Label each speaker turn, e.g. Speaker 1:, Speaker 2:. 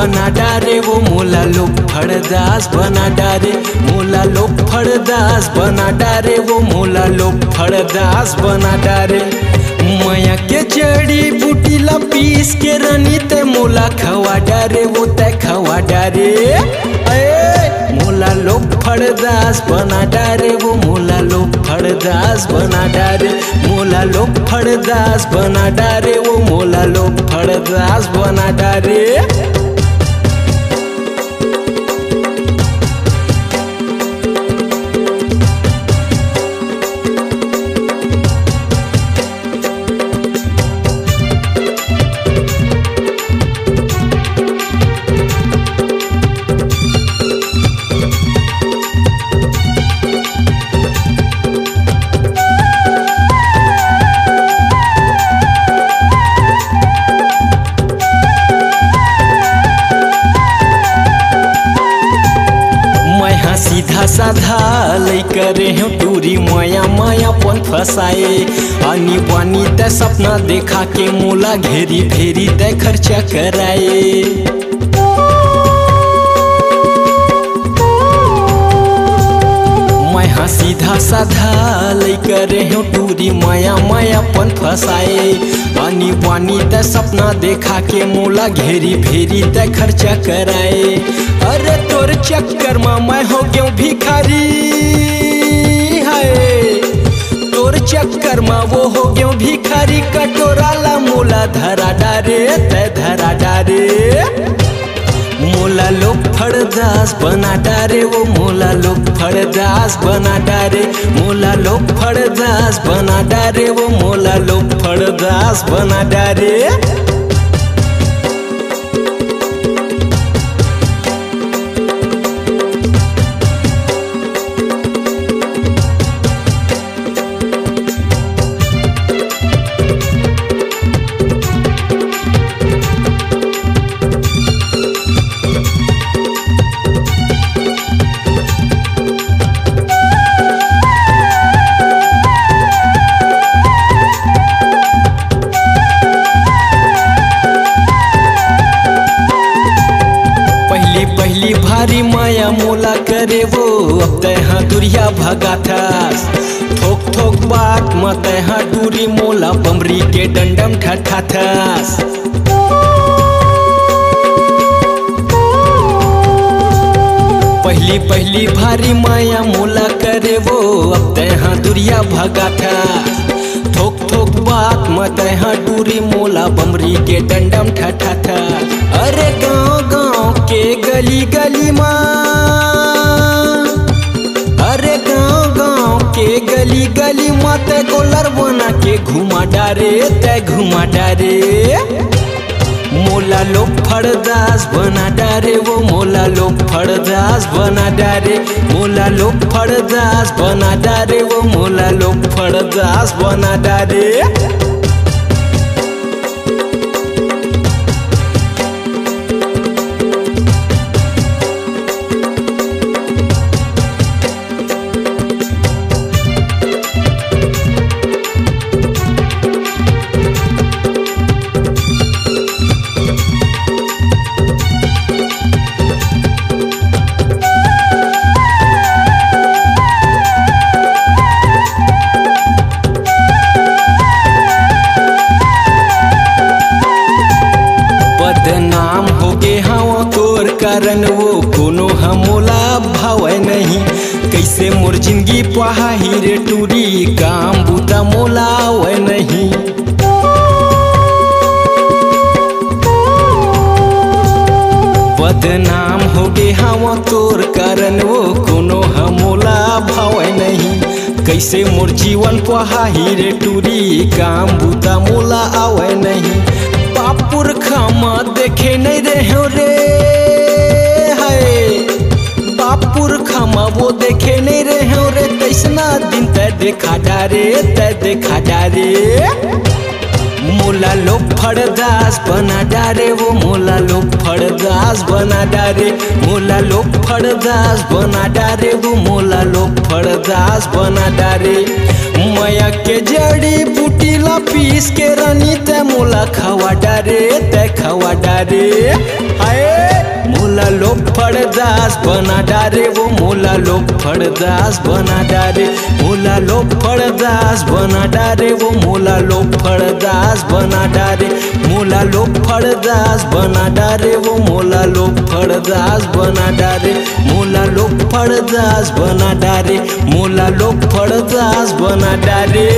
Speaker 1: बना डारे वो मोला लोफड़दास बना डारे, मोला लोफड़दास बना डारे वो मोला लोफड़दास बना डारे। माया के जड़ी बूटी ला पीस के रनी ते मोला खवा डारे वो ते खवा डारे। मोला लोफड़दास बना डारे वो मोला लोफड़दास बना डारे, मोला लोफड़दास बना डारे वो मोला लोफड़दास बना डारे। सीधा साधा लैका रहे टूरी माया मायापन फसाए, आनी बानी ते सपना देखा के मोला घेरी फेरी ते खर्चा कराए। मैं सीधा साधा लैका रहे टूरी माया मायापन फसाए, आनी बानी ते सपना देखा के मोला घेरी फेरी ते खर्चा कराए। अरे तोर चक्कर में मैं हो गया भिखारी, हाय तोर चक्कर में वो हो गया भिखारी। कटोरा ला मोला धरा डारे ते धरा डारे, मोला लोफड़दास बना डारे वो मोला लोफड़दास बना डारे, मोला लोफड़दास बना डारे वो मोला लोफड़दास बना डारे। पहली भारी माया मोला करे वो अब तहाँ दुरिया भगा थास, थोक थोक बात मत तहाँ दूरी मोला बमरी के डंडम ठठा थास। पहली भारी माया मोला करे वो अब तहाँ दुरिया भगा थास, थोक थोक बात मत तहाँ दूरी मोला बमरी के डंडम ठठा थास। अरे गाँव गाँव के गली गली माँ, अरे गाँव गाँव के गली गली माँ ते गोलर बना के घुमा डारे ते घुमा डारे। मोला लोफड़दास बना डारे वो मोला लोफड़दास बना डारे, मोला लोफड़दास बना डारे वो मोला लोफड़दास बना डारे। बदनाम हो गे हाँ तोर कारण वो कोनो हमोला भावे नहीं, कैसे मोर जिंदगी पहाही रे टूरी काम बूता मोला आवे नहीं। बदनाम हो गे हाँ तोर कारण वो कोनो हमोला भावे नहीं, कैसे मोर जीवन पहाही रे टूरी काम बूता मोला आवे नहीं। बापुर खामा देखे नहीं रहे रे, हाय बापुर खामा वो देखे नहीं रहे रे, तैसना दिन ते देखा डारे ते देखा डारे। मोला लोफड़दास बना डारे वो मोला लोफड़दास बना डारे, मोला लोफड़दास बना डारे वो मोला लोफड़दास बना डारे। माया के जड़ी बूटी ला पीस के रानी ते मोला खवा डारे ते खवा डारे। हाय मोला लोफड़दास बना डारे वो मोला लोफड़दास बना डारे मोला लोफड़दास बना डारे वो मोला लोफड़दास बना डारे मोला लोफड़दास बना डारे वो मोला लोफड़दास बना डारे मोला लोफड़दास बना डारे मोला लोफड़दास बना डारे।